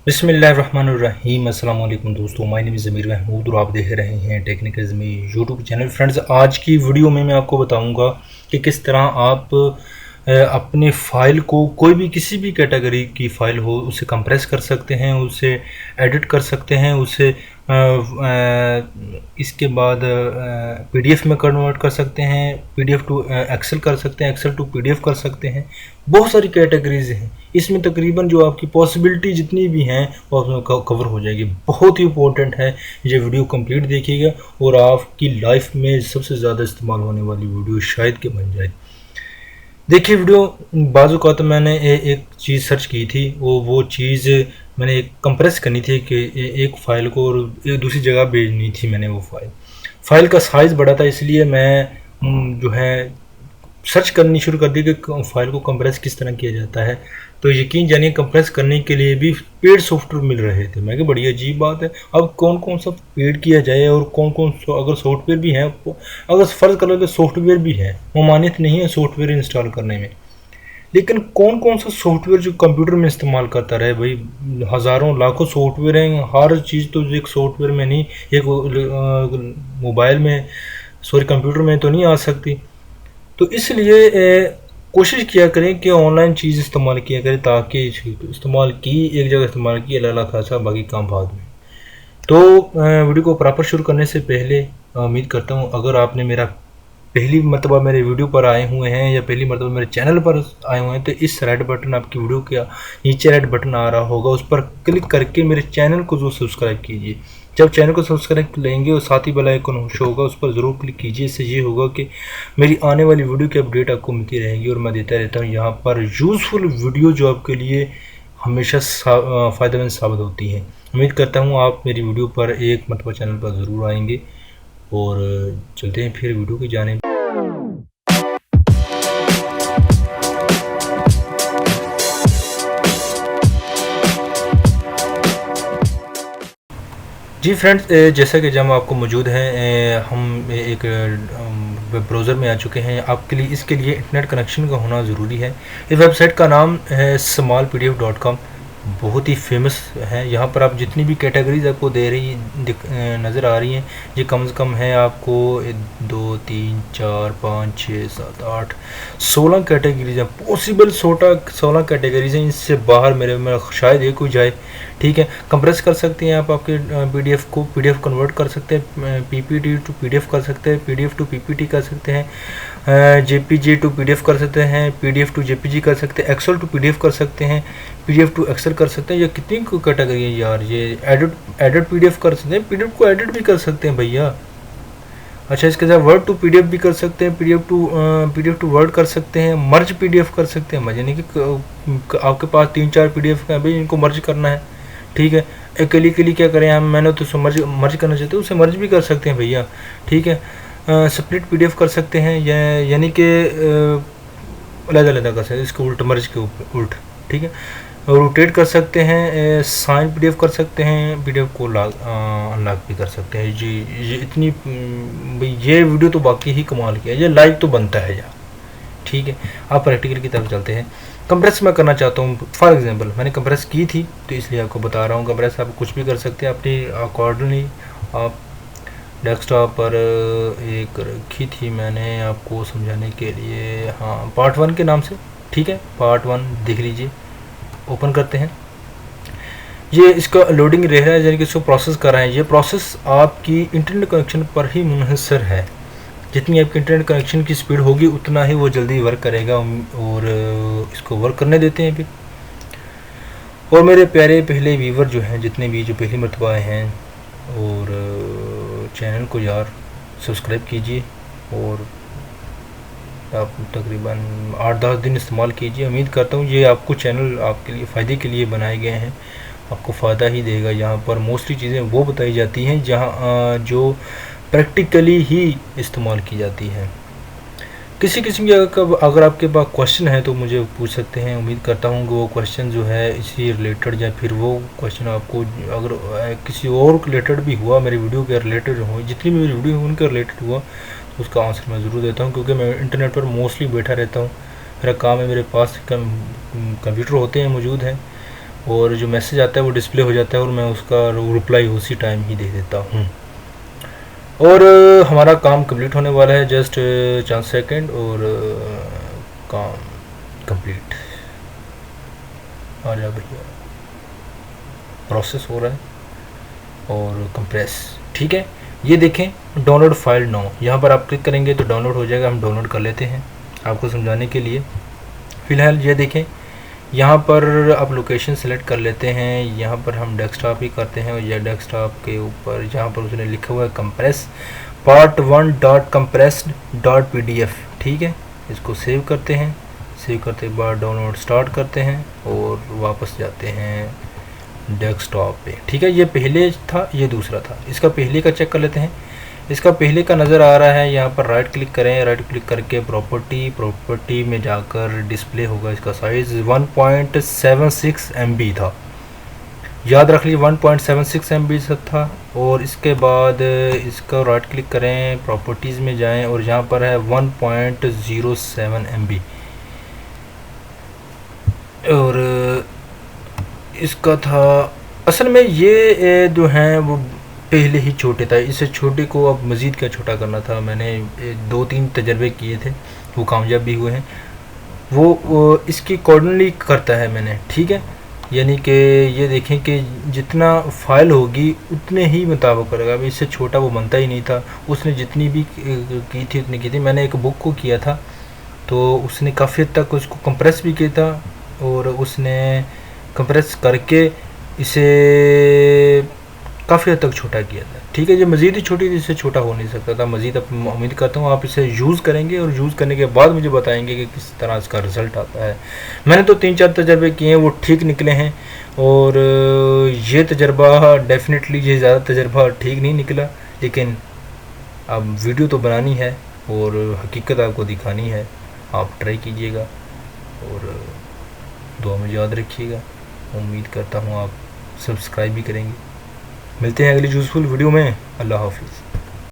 बिस्मिल्लाहिर्रहमानिर्रहीम अस्सलाम वालेकुम दोस्तों, माय नेम इज़ ज़मीर महमूद और आप देख रहे हैं टेक्निकल ज़मीर यूट्यूब चैनल। फ्रेंड्स, आज की वीडियो में मैं आपको बताऊंगा कि किस तरह आप अपने फ़ाइल को, कोई भी किसी भी कैटेगरी की फ़ाइल हो, उसे कंप्रेस कर सकते हैं, उसे एडिट कर सकते हैं, उसे इसके बाद पीडीएफ में कन्वर्ट कर सकते हैं, पीडीएफ टू एक्सेल कर सकते हैं, एक्सेल टू पीडीएफ कर सकते हैं। बहुत सारी कैटेगरीज हैं इसमें, तकरीबन जो आपकी पॉसिबिलिटी जितनी भी हैं वो उसमें कवर हो जाएगी। बहुत ही इंपॉर्टेंट है, ये वीडियो कंप्लीट देखिएगा और आपकी लाइफ में सबसे ज़्यादा इस्तेमाल होने वाली वीडियो शायद कि बन जाए। देखिए वीडियो, बाज़ औक़ात मैंने एक चीज़ सर्च की थी, वो चीज़ मैंने एक कंप्रेस करनी थी कि एक फ़ाइल को और एक दूसरी जगह भेजनी थी। मैंने वो फ़ाइल का साइज़ बड़ा था, इसलिए मैं जो है सर्च करनी शुरू कर दी कि फ़ाइल को कंप्रेस किस तरह किया जाता है। तो यकीन जानिए, कंप्रेस करने के लिए भी पेड सॉफ्टवेयर मिल रहे थे। मैं कि बड़ी अजीब बात है, अब कौन कौन सा पेड किया जाए और कौन कौन सा, अगर सॉफ्टवेयर भी हैं, अगर फ़र्ज़ कर लो कि सॉफ्टवेयर भी है, ममानियत नहीं है सॉफ्टवेयर इंस्टॉल करने में, लेकिन कौन कौन सा सॉफ्टवेयर जो कंप्यूटर में इस्तेमाल करता रहे भाई। हज़ारों लाखों सॉफ्टवेयर हैं, हर चीज़ तो एक सॉफ्टवेयर में नहीं, एक मोबाइल में, सॉरी कंप्यूटर में तो नहीं आ सकती। तो इसलिए कोशिश किया करें कि ऑनलाइन चीज़ इस्तेमाल किया करें, ताकि इस्तेमाल की एक जगह इस्तेमाल की, अल्लाह खासा बाकी काम बाद में। तो वीडियो को प्रॉपर शुरू करने से पहले उम्मीद करता हूँ, अगर आपने मेरा पहली मरतबा मेरे वीडियो पर आए हुए हैं या पहली मरतबा मेरे चैनल पर आए हुए हैं, तो इस रेड बटन, आपकी वीडियो के नीचे रेड बटन आ रहा होगा, उस पर क्लिक करके मेरे चैनल को जो सब्सक्राइब कीजिए। जब चैनल को सब्सक्राइब लेंगे और साथ ही बेल आइकन शो होगा, उस पर ज़रूर क्लिक कीजिए। इससे ये होगा कि मेरी आने वाली वीडियो की अपडेट आपको मिलती रहेगी और मैं देता रहता हूँ यहाँ पर यूज़फुल वीडियो जो आपके लिए हमेशा फ़ायदेमंद साबित होती हैं। उम्मीद करता हूँ आप मेरी वीडियो पर एक मरतबा चैनल पर ज़रूर आएंगे और चलते हैं फिर वीडियो की जानिब। जी फ्रेंड्स, जैसा कि जब आपको मौजूद हैं, हम एक वेब ब्राउज़र में आ चुके हैं। आपके लिए, इसके लिए इंटरनेट कनेक्शन का होना ज़रूरी है। इस वेबसाइट का नाम है smallpdf.com। बहुत ही फेमस है। यहाँ पर आप जितनी भी कैटेगरीज आपको दे रही नज़र आ रही हैं, ये कम से कम है आपको 2 3 4 5 6 7 8 16 कैटेगरीज हैं। पॉसिबल 16 कैटेगरीज हैं, इससे बाहर मेरे में शायद एक कोई जाए। ठीक है, कंप्रेस कर सकते हैं आप आपके पीडीएफ को, पीडीएफ कन्वर्ट कर सकते हैं, पीपीटी टू पीडीएफ कर सकते हैं, पीडीएफ टू पीपीटी कर सकते हैं, जेपीजी टू पीडीएफ कर सकते हैं, पीडीएफ टू जेपीजी कर सकते हैं, एक्सेल टू पीडीएफ कर सकते हैं, पीडीएफ टू एक्सेल कर सकते हैं। ये कितनी कैटेगरी है यार। ये एडिट पीडीएफ कर सकते हैं, पीडीएफ को एडिट भी कर सकते हैं भैया। अच्छा, इसके साथ वर्ड टू पीडीएफ भी कर सकते हैं, पीडीएफ टू वर्ड कर सकते हैं, मर्ज पीडीएफ कर सकते हैं। मजे नहीं कि आपके पास 3-4 पीडीएफ हैं भाई, इनको मर्ज करना है। ठीक है, अकेली के लिए क्या करें हम, मैंने तो उसे मर्ज करना चाहते हैं, उसे मर्ज भी कर सकते हैं भैया। ठीक है, स्प्लिट पीडीएफ कर सकते हैं, यानी कि अलग-अलग कर सकते हैं, इसको उल्ट, मर्ज के उल्ट। ठीक है, रोटेट कर सकते हैं, साइन पीडीएफ कर सकते हैं, पीडीएफ को अनलॉक भी कर सकते हैं। जी, ये इतनी भाई, ये वीडियो तो बाकी ही कमाल की है, ये लाइक तो बनता है यार। ठीक है, आप प्रैक्टिकल की तरफ चलते हैं। कंप्रेस मैं करना चाहता हूँ, फॉर एग्जांपल मैंने कंप्रेस की थी तो इसलिए आपको बता रहा हूँ। कंप्रेस आप कुछ भी कर सकते हैं अपनी अकॉर्डिंगली। आप डेस्कटॉप पर एक रखी थी मैंने आपको समझाने के लिए, हाँ, पार्ट 1 के नाम से। ठीक है, पार्ट 1 देख लीजिए। ओपन करते हैं, ये इसका लोडिंग रह रहा है, यानी कि इसको प्रोसेस कर रहे हैं। ये प्रोसेस आपकी इंटरनेट कनेक्शन पर ही मुनहसर है। जितनी आपकी इंटरनेट कनेक्शन की स्पीड होगी उतना ही वो जल्दी वर्क करेगा, और इसको वर्क करने देते हैं फिर। और मेरे प्यारे पहले व्यूवर जो हैं, जितने भी जो पहली मरतबा आए हैं, और चैनल को यार सब्सक्राइब कीजिए और आप तकरीबन 8-10 दिन इस्तेमाल कीजिए। उम्मीद करता हूँ ये आपको चैनल आपके लिए फ़ायदे के लिए बनाए गए हैं, आपको फ़ायदा ही देगा। यहाँ पर मोस्टली चीज़ें वो बताई जाती हैं जहाँ जो प्रैक्टिकली ही इस्तेमाल की जाती है। किसी किस्म का अगर आपके पास क्वेश्चन है तो मुझे पूछ सकते हैं। उम्मीद करता हूँ कि वो क्वेश्चन जो है इसी रिलेटेड, या फिर वो क्वेश्चन आपको अगर किसी और रिलेटेड भी हुआ, मेरी वीडियो के रिलेटेड हो, जितनी भी मेरी वीडियो उनके रिलेटेड हुआ, तो उसका आंसर मैं ज़रूर देता हूँ, क्योंकि मैं इंटरनेट पर मोस्टली बैठा रहता हूँ। मेरा काम है, मेरे पास कंप्यूटर होते हैं, मौजूद हैं, और जो मैसेज आता है वो डिस्प्ले हो जाता है और मैं उसका रिप्लाई उसी टाइम ही दे देता हूँ। और हमारा काम कंप्लीट होने वाला है, जस्ट चंद सेकंड और काम कंप्लीट। आ जा भैया, प्रोसेस हो रहा है और कंप्रेस, ठीक है। ये देखें डाउनलोड फाइल नो, यहाँ पर आप क्लिक करेंगे तो डाउनलोड हो जाएगा। हम डाउनलोड कर लेते हैं आपको समझाने के लिए। फ़िलहाल ये देखें यहाँ पर आप लोकेशन सेलेक्ट कर लेते हैं, यहाँ पर हम डेस्कटॉप ही करते हैं और यह डेस्कटॉप के ऊपर जहाँ पर उसने लिखा हुआ है कंप्रेस part1.compressed.pdf, ठीक है। इसको सेव करते हैं, सेव करते के बाद डाउनलोड स्टार्ट करते हैं और वापस जाते हैं डेस्कटॉप पे, ठीक है। ये पहले था, ये दूसरा था। इसका पहले का चेक कर लेते हैं। इसका पहले का नज़र आ रहा है, यहाँ पर राइट क्लिक करें, राइट क्लिक करके प्रॉपर्टी में जाकर डिस्प्ले होगा। इसका साइज़ 1.76 MB था, याद रख लीजिए 1.76 MB था। और इसके बाद इसका राइट क्लिक करें, प्रॉपर्टीज़ में जाएं और यहाँ पर है 1.07 MB। और इसका था असल में ये जो हैं वो पहले ही छोटे था, इससे छोटे को अब मज़ीद क्या छोटा करना था। मैंने 2-3 तजर्बे किए थे, वो कामयाब भी हुए हैं। वो इसकी अकॉर्डिंगली करता है मैंने, ठीक है। यानी कि ये देखें कि जितना फ़ाइल होगी उतने ही मुताबिक करेगा। अब इससे छोटा वो बनता ही नहीं था। उसने जितनी भी की थी उतनी की थी। मैंने एक बुक को किया था तो उसने काफ़ी हद तक उसको कंप्रेस भी किया था और उसने कंप्रेस करके इसे काफ़ी हद तक छोटा किया था, ठीक है। ये मज़ीद ही छोटी थी, इससे छोटा हो नहीं सकता था मज़ीद। अब उम्मीद करता हूँ आप इसे यूज़ करेंगे और यूज़ करने के बाद मुझे बताएंगे कि किस तरह इसका रिज़ल्ट आता है। मैंने तो 3-4 तजर्बे किए हैं, वो ठीक निकले हैं। और ये तजर्बा डेफिनेटली, ये ज़्यादा तजर्बा ठीक नहीं निकला, लेकिन अब वीडियो तो बनानी है और हकीकत आपको दिखानी है। आप ट्राई कीजिएगा और दुआ में याद रखिएगा। उम्मीद करता हूँ आप सब्सक्राइब भी करेंगे। मिलते हैं अगली यूज़फुल वीडियो में। अल्लाह हाफिज़।